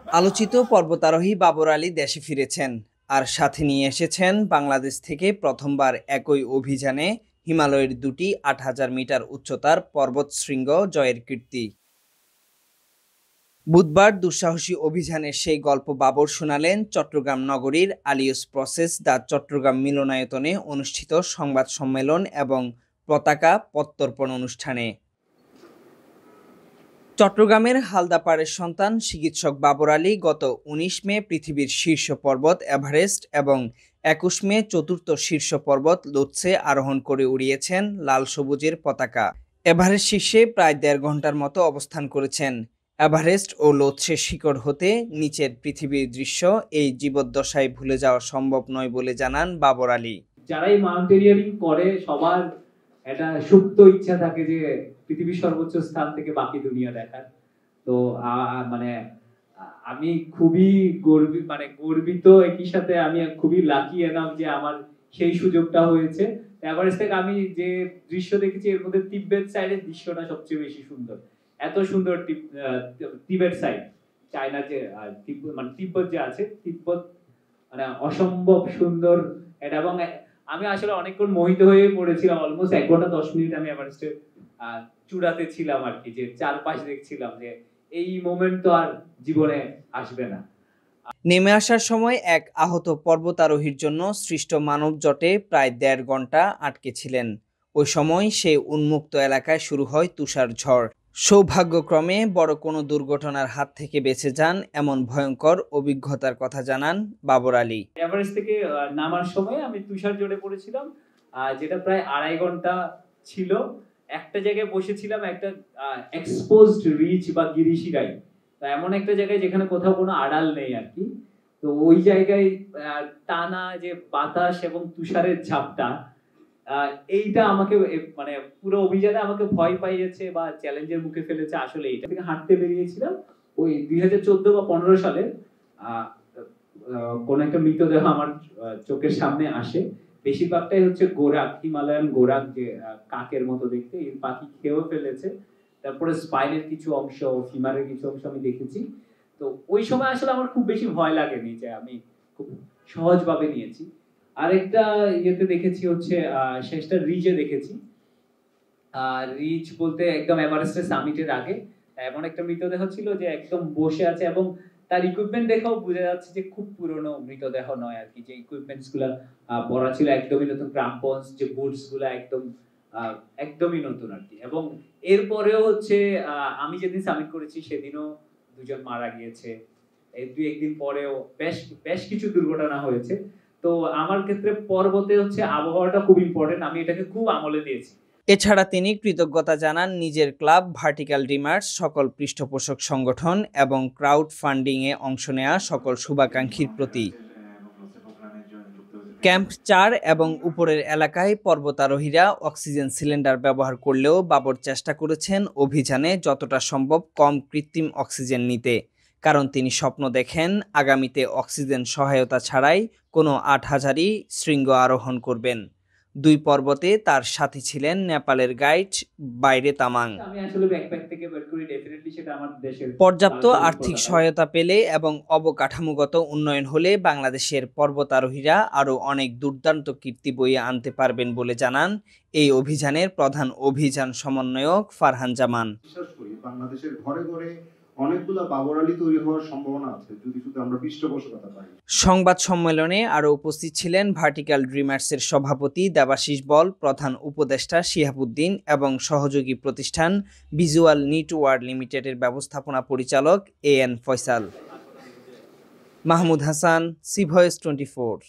আলোচিত পর্বতারোহী বাবর আলী দেশে ফিরেছেন, আর সাথে নিয়ে এসেছেন বাংলাদেশ থেকে প্রথমবার একই অভিযানে হিমালয়ের দুটি ৮,০০০ মিটার উচ্চতার পর্বতশৃঙ্গ জয়ের কীর্তি। বুধবার দুঃসাহসী অভিযানের সেই গল্প বাবর শোনালেন চট্টগ্রাম নগরীর আলিয়স প্রসেস দ্য চট্টগ্রাম মিলনায়তনে অনুষ্ঠিত সংবাদ সম্মেলন এবং পতাকা প্রত্যর্পণ অনুষ্ঠানে। চট্টগ্রামের হালদাপাড়ের সন্তান চিকিৎসক বাবর আলী গত ১৯ মে পৃথিবীর শীর্ষ পর্বত এভারেস্ট এবং ২১ মে চতুর্থ শীর্ষ পর্বত লোৎসে আরোহণ করে উড়িয়েছেন লাল সবুজের পতাকা। এভারেস্ট শীর্ষে প্রায় ১.৫ ঘন্টার মতো অবস্থান করেছেন। এভারেস্ট ও লোৎসে শিখর হতে নিচের পৃথিবীর দৃশ্য এই জীবদ্দশায় ভুলে যাওয়া সম্ভব নয় বলে জানান বাবর আলী। যারাই মাউন্টেনিয়ারিং করে সবার একটা সুপ্ত ইচ্ছা থাকে যে পৃথিবীর সর্বোচ্চ স্থান থেকে বাকি দুনিয়া দেখার। তো মানে আমি খুবই গর্বিত, একই সাথে আমি খুবই লাকি এনাফ যে আমার সেই সুযোগটা হয়েছে। এভারেস্ট থেকে আমি যে দৃশ্য দেখেছি এর মধ্যে তিব্বত সাইডের দৃশ্যটা সবচেয়ে বেশি সুন্দর। এত সুন্দর তিব্বত সাইড, চায়না যে তিব্বত যে আছে, তিব্বত মানে অসম্ভব সুন্দর এটা। এবং আমি আসলে অনেকক্ষণ মোহিত হয়ে পড়েছিলাম, অলমোস্ট ১ ঘন্টা ১০ মিনিট আমি এভারেস্টের চূড়াতে ছিলাম আর কি, যে চারপাশ দেখছিলাম, যে এই মোমেন্ট তো আর জীবনে আসবে না। নেমে আসার সময় এক আহত পর্বতারোহীর জন্য সৃষ্ট মানব জটে প্রায় ১.৫ ঘন্টা আটকে ছিলেন। ওই সময় সেই উন্মুক্ত এলাকায় শুরু হয় তুষার ঝড়। সৌভাগ্যক্রমে বড় কোনো দুর্ঘটনার হাত থেকে বেঁচে যান এমন ভয়ঙ্কর অভিজ্ঞতার কথা জানান বাবর আলী। এভারেস্ট থেকে নামার সময় আমি তুষার ঝড়ে পড়েছিলাম, যেটা প্রায় ২.৫ ঘন্টা ছিল। একটা জায়গায় বসেছিলাম, একটা এক্সপোজড রিচ বা গিরিশিরাই, এমন একটা জায়গায় যেখানে কোথাও কোনো আড়াল নেই আর কি। তো ওই জায়গায় টানা যে বাতাস এবং তুষারের ঝাপটা, এইটা আমাকে মানে পুরো অভিযানে আমাকে ভয় পাইয়েছে বা চ্যালেঞ্জের মুখে ফেলেছে। আসলে এইটা থেকে হাঁটতে বেরিয়েছিলাম ওই ২০১৪ বা ১৫ সালে। কোন একটা মৃতদেহ আমার চোখের সামনে আসে। বেশিরভাগটাই হচ্ছে গোরাক, হিমালয়ান গোরাক, যে কাকের মতো দেখতে, এই পাখি খেয়েও ফেলেছে। তারপরে স্পাইনের কিছু অংশ, ফিমারের কিছু অংশ আমি দেখেছি। তো ওই সময় আসলে আমার খুব বেশি ভয় লাগেনি, যে আমি খুব সহজভাবে নিয়েছি। আরেকটা ইয়েতে দেখেছি হচ্ছে শেষটা রিজে দেখেছি। রিচ বলতে একদম এভারেস্টের সামিটের আগে এমন একটা মৃতদেহ ছিল যে একদম বসে আছে, এবং তার ইকুইপমেন্ট দেখেও বোঝা যাচ্ছে যে খুব পুরনো মৃতদেহ নয় আর কি। যে ইকুইপমেন্টস গুলা পরা ছিল একদমই নতুন, ক্রাম্পন্স যে বুটস গুলা একদমই নতুন আর কি। এবং এরপরেও হচ্ছে আমি যেদিন সামিট করেছি সেদিনও ২ জন মারা গিয়েছে। এই ২-১ দিন পরেও বেশ কিছু দুর্ঘটনা হয়েছে। তো আমার ক্ষেত্রে পর্বতে হচ্ছে আবহাওয়াটা খুব ইম্পর্টেন্ট, আমি এটাকে খুব আমলে দিয়েছি। এছাড়া তিনি কৃতজ্ঞতা জানান নিজের ক্লাব ভার্টিক্যাল ড্রিমার্স, সকল পৃষ্ঠপোষক সংগঠন এবং ক্রাউড ফান্ডিংয়ে অংশ নেওয়া সকল শুভাকাঙ্ক্ষীর প্রতি। ক্যাম্প ৪ এবং উপরের এলাকায় পর্বতারোহীরা অক্সিজেন সিলিন্ডার ব্যবহার করলেও বাবর চেষ্টা করেছেন অভিযানে যতটা সম্ভব কম কৃত্রিম অক্সিজেন নিতে, কারণ তিনি স্বপ্ন দেখেন আগামীতে অক্সিজেন সহায়তা ছাড়াই কোনো ৮,০০০ই শৃঙ্গ আরোহণ করবেন। ২ পর্বতে তার সাথী ছিলেন নেপালের গাইড বাইরে তামাং। পর্যাপ্ত আর্থিক সহায়তা পেলে এবং অবকাঠামোগত উন্নয়ন হলে বাংলাদেশের পর্বতারোহীরা আরও অনেক দুর্দান্ত কীর্তি বইয়ে আনতে পারবেন বলে জানান এই অভিযানের প্রধান অভিযান সমন্বয়ক ফারহান জামান। বাংলাদেশের ঘরে ঘরে অনেকগুলো বাবর আলী তৈরি হওয়ার সম্ভাবনা আছে যদি শুধু আমরা পৃষ্ঠপোষকতা পাই। সংবাদ সম্মেলনে আরও উপস্থিত ছিলেন ভার্টিক্যাল ড্রিমার্সের সভাপতি দেবাশিস বল, প্রধান উপদেষ্টা শিহাবুদ্দিন এবং সহযোগী প্রতিষ্ঠান ভিজুয়াল নেটওয়ার্ক লিমিটেডের ব্যবস্থাপনা পরিচালক AN Faisal. Mahmud Hasan, C Voice 24।